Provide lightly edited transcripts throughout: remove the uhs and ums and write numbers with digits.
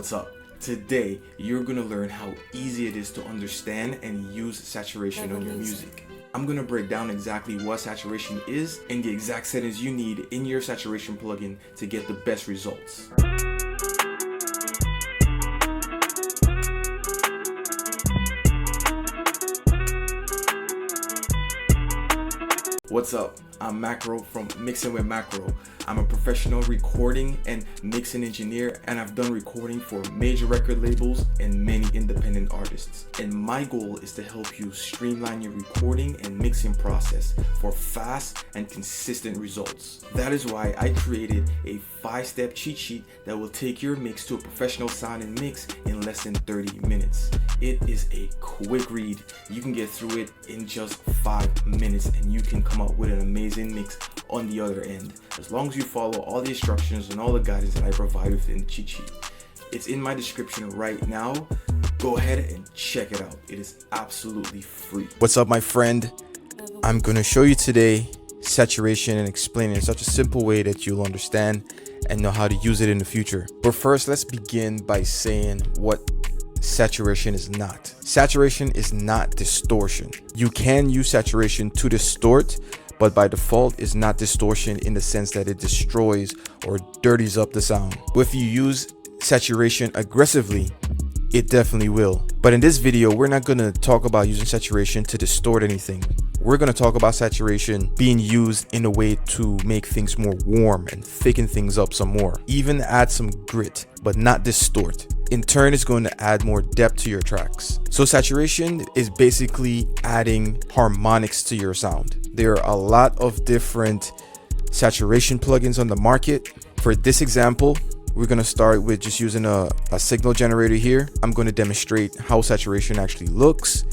What's up? Today, you're gonna learn how easy it is to understand and use saturation on your music. I'm gonna break down exactly what saturation is and the exact settings you need in your saturation plugin to get the best results. What's up? I'm Macro from Mixing with Macro. I'm a professional recording and mixing engineer, and I've done recording for major record labels and many independent artists. And my goal is to help you streamline your recording and mixing process for fast and consistent results. That is why I created a 5-step cheat sheet that will take your mix to a professional sounding mix in less than 30 minutes. It is a quick read. You can get through it in just 5 minutes and you can come up with an amazing mix on the other end, as long as you follow all the instructions and all the guidance that I provide within the cheat sheet. It's in my description right now. Go ahead and check it out. It is absolutely free. What's up, my friend? I'm going to show you today saturation and explain it in such a simple way that you'll understand and know how to use it in the future. But first, let's begin by saying what saturation is not. Saturation is not distortion. You can use saturation to distort, but by default is not distortion in the sense that it destroys or dirties up the sound. If you use saturation aggressively, it definitely will. But in this video, we're not going to talk about using saturation to distort anything. We're going to talk about saturation being used in a way to make things more warm and thicken things up some more. Even add some grit, but not distort. In turn, it's going to add more depth to your tracks. So saturation is basically adding harmonics to your sound. There are a lot of different saturation plugins on the market. For this example, we're going to start with just using a signal generator here. I'm going to demonstrate how saturation actually looks.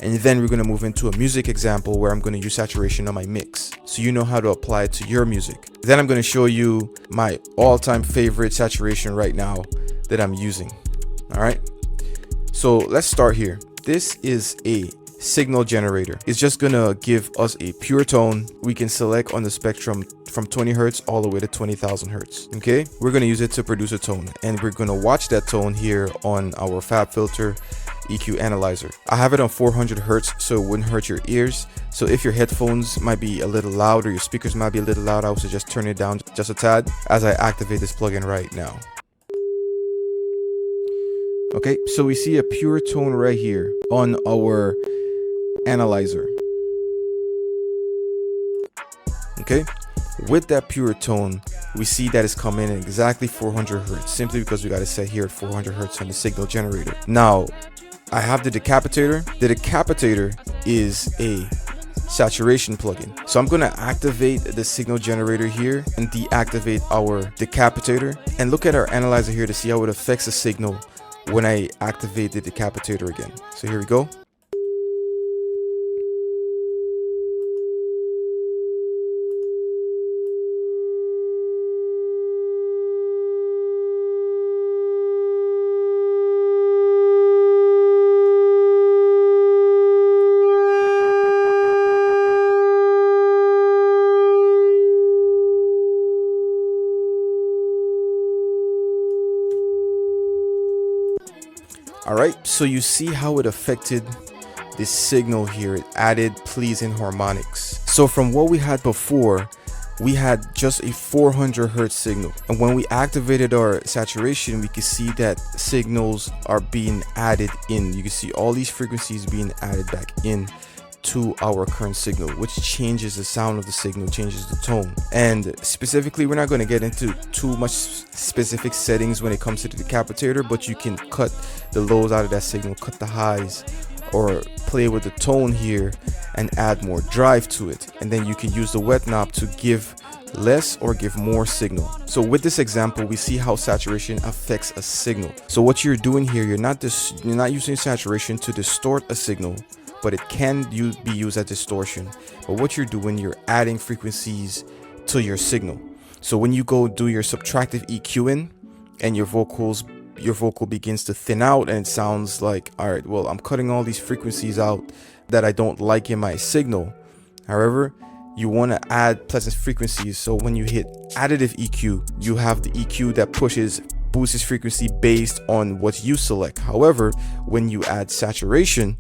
And then we're going to move into a music example where I'm going to use saturation on my mix, so you know how to apply it to your music. Then I'm going to show you my all-time favorite saturation right now that I'm using. All right. So let's start here. This is a signal generator. It's just going to give us a pure tone. We can select on the spectrum from 20 Hertz all the way to 20,000 Hertz. Okay. We're going to use it to produce a tone, and we're going to watch that tone here on our FabFilter EQ analyzer. I have it on 400 Hertz, so it wouldn't hurt your ears. So if your headphones might be a little loud or your speakers might be a little loud, I would suggest turn it down just a tad as I activate this plugin right now. Okay, so we see a pure tone right here on our analyzer. Okay, with that pure tone, we see that it's coming in exactly 400 Hertz, simply because we got it set here at 400 Hertz on the signal generator. Now, I have the decapitator. The decapitator is a saturation plugin. So I'm going to activate the signal generator here and deactivate our decapitator, and look at our analyzer here to see how it affects the signal when I activate the decapitator again. So here we go. All right, so you see how it affected this signal here. It added pleasing harmonics. So from what we had before, we had just a 400 Hertz signal, and when we activated our saturation, we can see that signals are being added in. You can see all these frequencies being added back in to our current signal, which changes the sound of the signal, changes the tone. And specifically, we're not going to get into too much specific settings when it comes to the decapitator, but you can cut the lows out of that signal, cut the highs, or play with the tone here and add more drive to it. And then you can use the wet knob to give less or give more signal. So with this example, we see how saturation affects a signal. So what you're doing here, you're not using saturation to distort a signal, but it can be used as distortion. But what you're doing, you're adding frequencies to your signal. So when you go do your subtractive EQing and your vocal begins to thin out and it sounds like, all right, well, I'm cutting all these frequencies out that I don't like in my signal. However, you want to add pleasant frequencies. So when you hit additive EQ, you have the EQ that pushes boost its frequency based on what you select. However, when you add saturation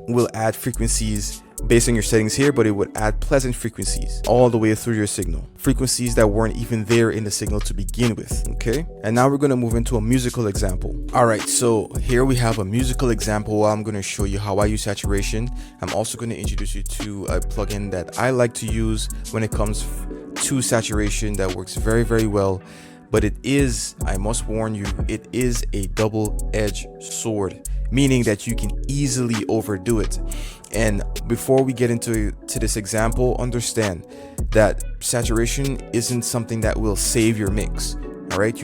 will add frequencies based on your settings here, but it would add pleasant frequencies all the way through your signal, frequencies that weren't even there in the signal to begin with. Okay, and now we're going to move into a musical example. All right, so here we have a musical example. I'm going to show you how I use saturation. I'm also going to introduce you to a plugin that I like to use when it comes to saturation that works very, very well. But it is, I must warn you, it is a double-edged sword, meaning that you can easily overdo it. And before we get into this example, understand that saturation isn't something that will save your mix. All right,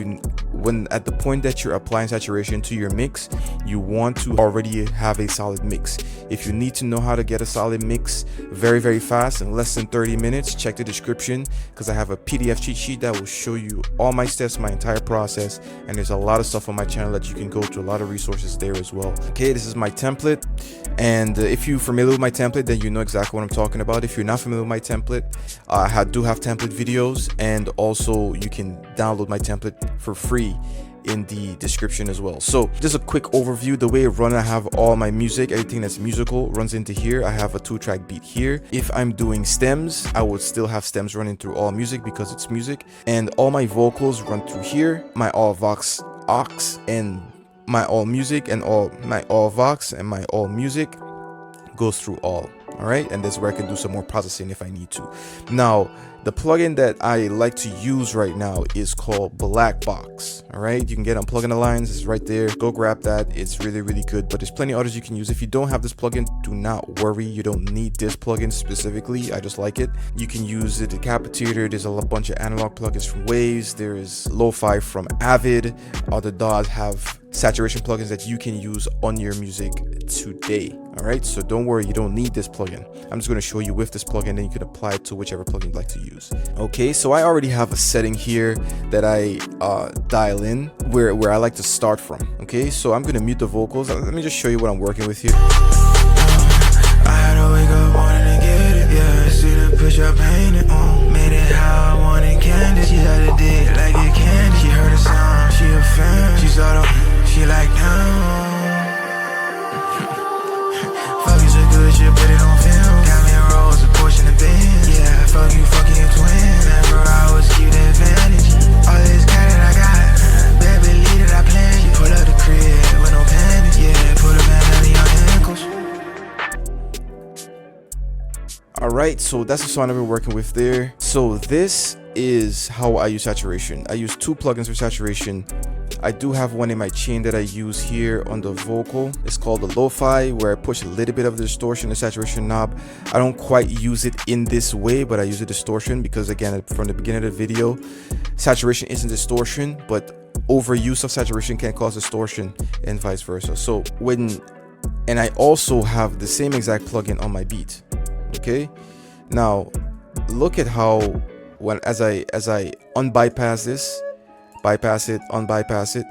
when at the point that you're applying saturation to your mix, you want to already have a solid mix. If you need to know how to get a solid mix very, very fast in less than 30 minutes, check the description, because I have a PDF cheat sheet that will show you all my steps, my entire process, and there's a lot of stuff on my channel that you can go to, a lot of resources there as well. Okay, this is my template, and if you're familiar with my template, then you know exactly what I'm talking about. If you're not familiar with my template, I do have template videos, and also you can download my template for free in the description as well. So just a quick overview. The way it runs, I have all my music, everything that's musical runs into here. I have a 2-track beat here. If I'm doing stems, I would still have stems running through all music because it's music, and all my vocals run through here. My all vox aux and my all music, and all my all vox and my all music goes through all. All right, and this is where I can do some more processing if I need to. Now, the plugin that I like to use right now is called Black Box. All right, you can get on Plugin Alliance, it's right there. Go grab that, it's really, really good. But there's plenty of others you can use. If you don't have this plugin, do not worry, you don't need this plugin specifically. I just like it. You can use the Decapitator. There's a bunch of analog plugins from Waves. There is Lo-Fi from Avid. Other DAWs have saturation plugins that you can use on your music today. All right, so don't worry, you don't need this plugin. I'm just going to show you with this plugin, then you can apply it to whichever plugin you'd like to use. Okay, so I already have a setting here that I dial in where I like to start from. Okay, so I'm going to mute the vocals. Let me just show you what I'm working with here. I had to wake up wanting to get it, yeah. See the picture I painted on, made it how I wanted candy. She had a dick like it candy. She heard the sound, she a fan. She saw the, she like down. Fuck you so good, shit, put it on film. Got me a rose, a portion of band. Yeah, fuck you, fucking your twin. Never I was keep the advantage. All this cat that I got, bad believe that I planned. She pull up the crib with no panic. Yeah, put a band on your ankles. All right, so that's the song I've been working with there. So this is how I use saturation. I use 2 plugins for saturation. I do have one in my chain that I use here on the vocal. It's called the Lo-Fi, where I push a little bit of the distortion, the saturation knob. I don't quite use it in this way, but I use the distortion because, again, from the beginning of the video, saturation isn't distortion, but overuse of saturation can cause distortion and vice versa. So and I also have the same exact plugin on my beat. Okay, now look at how as I unbypass this, bypass it, unbypass it,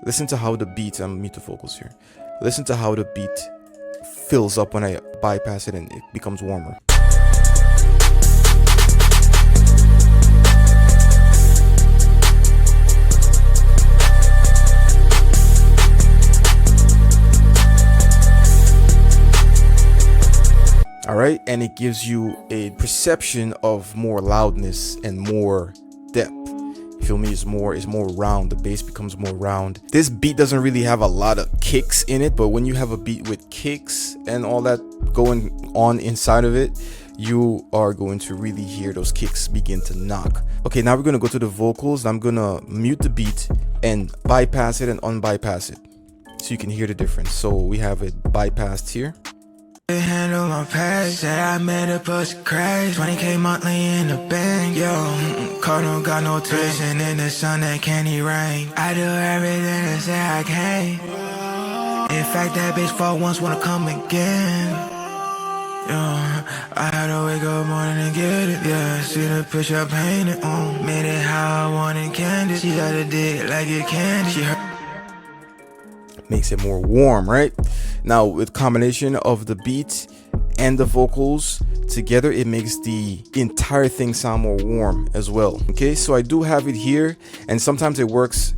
listen to how the beat, I'm mute the vocals here, listen to how the beat fills up when I bypass it and it becomes warmer. All right, and it gives you a perception of more loudness and more depth. You feel me? It's more round. The bass becomes more round. This beat doesn't really have a lot of kicks in it, but when you have a beat with kicks and all that going on inside of it, you are going to really hear those kicks begin to knock. Okay, now we're gonna go to the vocals. I'm gonna mute the beat and bypass it and unbypass it so you can hear the difference. So we have it bypassed here. Handle my past, said I made a pussy crash. 20K monthly in the bank, yo. Car don't got no twist, and in the sun that can't rain. I do everything that say I can. In fact, that bitch fall once, wanna come again. Yeah, I had to wake up morning and get it, yeah. See the picture I painted on, made it how I wanted candy. She got a dick like it candy. She heard. Makes it more warm, right? Now with combination of the beat and the vocals together, it makes the entire thing sound more warm as well. Okay, so I do have it here, and sometimes it works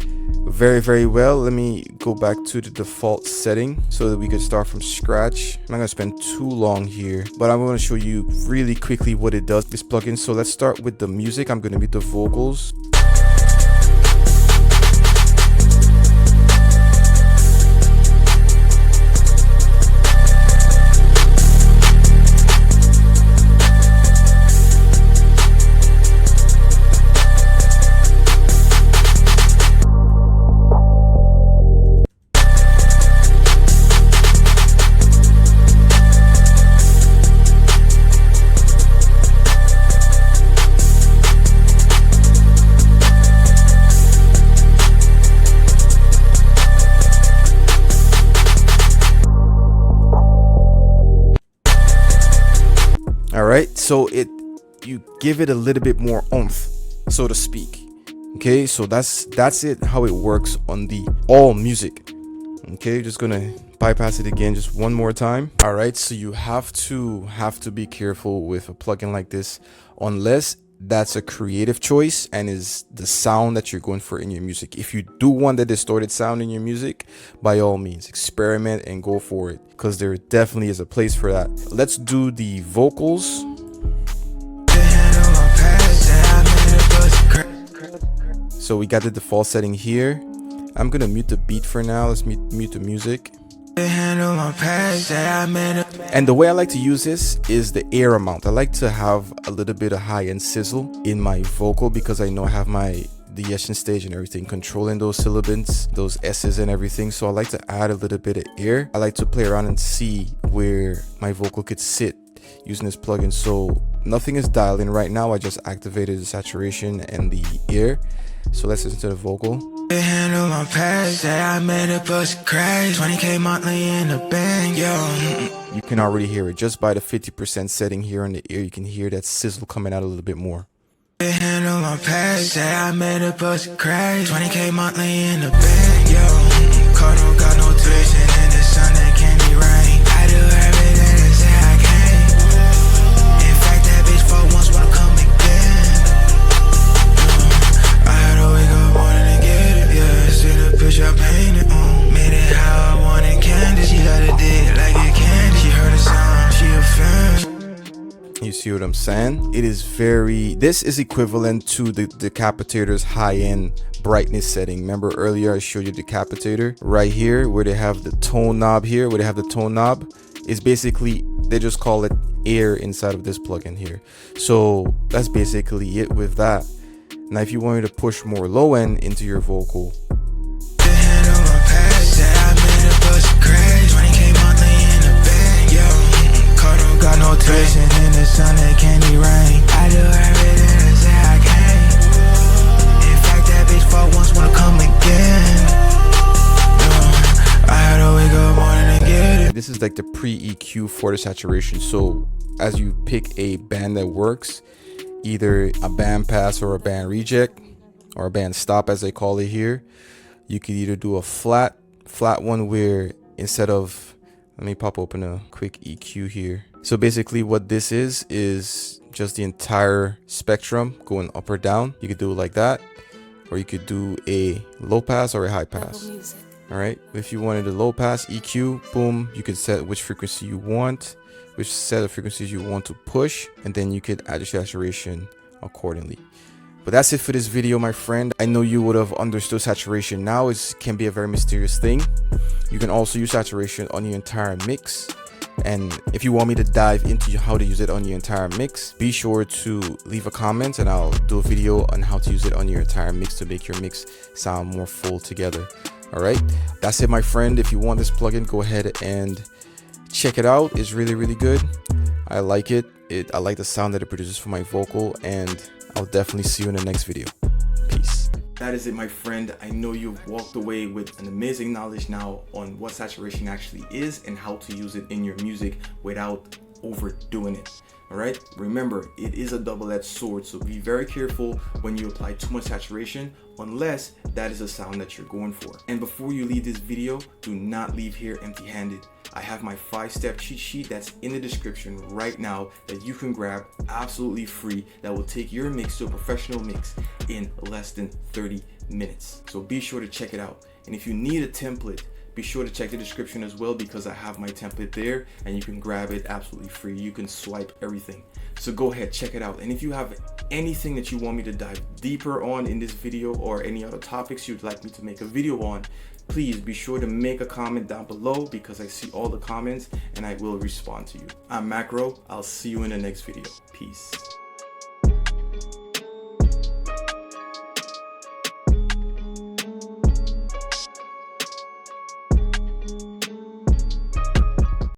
very well. Let me go back to the default setting so that we could start from scratch. I'm not gonna spend too long here, but I'm gonna show you really quickly what it does, this plugin. So let's start with the music. I'm gonna mute the vocals. Alright, so you give it a little bit more oomph, so to speak. Okay, so that's it, how it works on the all music. Okay, just gonna bypass it again just one more time. Alright, so you have to be careful with a plugin like this, unless that's a creative choice and is the sound that you're going for in your music. If you do want the distorted sound in your music, by all means experiment and go for it, because there definitely is a place for that. Let's do the vocals. So we got the default setting here. I'm gonna mute the beat for now. Let's mute the music. And the way I like to use this is the air amount. I like to have a little bit of high-end sizzle in my vocal, because I know I have the Yeshin stage and everything controlling those syllables, those S's and everything. So I like to add a little bit of air. I like to play around and see where my vocal could sit using this plugin. So nothing is dialed in right now. I just activated the saturation and the air. So let's listen to the vocal. Handle my past that I made a pussy crash. 20K monthly in the bank, yo. You can already hear it just by the 50% setting here on the ear. You can hear that sizzle coming out a little bit more. Handle my past that I made a pussy crash. 20K monthly in the bank, yo. Car don't got no tuition in the sun that can't be rain. I do everything that say I can. In fact, that bitch for once wanna come again. I had to wake up morning and get it, yeah. See the picture I painted, made it how I wanted candy. She let it dig like it candy. She heard the sound, she a fan. You see what I'm saying? It is this is equivalent to the Decapitator's high-end brightness setting. Remember earlier I showed you Decapitator right here, where they have the tone knob here, is basically, they just call it air inside of this plugin here. So that's basically it with that. Now if you wanted to push more low end into your vocal, got no tuition in the sun that can't be rain. I do everything that say I can. In fact, that bitch for once wanna come again. I had to wake up morning and get it. This is like the pre-EQ for the saturation. So as you pick a band that works, either a band pass or a band reject or a band stop as they call it here, you could either do a flat one where instead of, let me pop open a quick EQ here. So basically what this is just the entire spectrum going up or down. You could do it like that, or you could do a low pass or a high pass. All right, if you wanted a low pass EQ, boom, you could set which frequency you want, which set of frequencies you want to push, and then you could add your saturation accordingly. But that's it for this video, my friend. I know you would have understood saturation now. It can be a very mysterious thing. You can also use saturation on your entire mix. And if you want me to dive into how to use it on your entire mix, be sure to leave a comment and I'll do a video on how to use it on your entire mix to make your mix sound more full together. All right, that's it, my friend. If you want this plugin, go ahead and check it out. It's really good. I like it. I like the sound that it produces for my vocal, and I'll definitely see you in the next video. Peace. That is it, my friend. I know you've walked away with an amazing knowledge now on what saturation actually is and how to use it in your music without overdoing it. All right, remember, it is a double-edged sword, so be very careful when you apply too much saturation, unless that is a sound that you're going for. And before you leave this video, do not leave here empty-handed. I have my 5-step cheat sheet that's in the description right now that you can grab absolutely free, that will take your mix to a professional mix in less than 30 minutes. So be sure to check it out. And if you need a template, be sure to check the description as well, because I have my template there and you can grab it absolutely free. You can swipe everything. So go ahead, check it out. And if you have anything that you want me to dive deeper on in this video, or any other topics you'd like me to make a video on, please be sure to make a comment down below, because I see all the comments and I will respond to you. I'm Macro. I'll see you in the next video. Peace.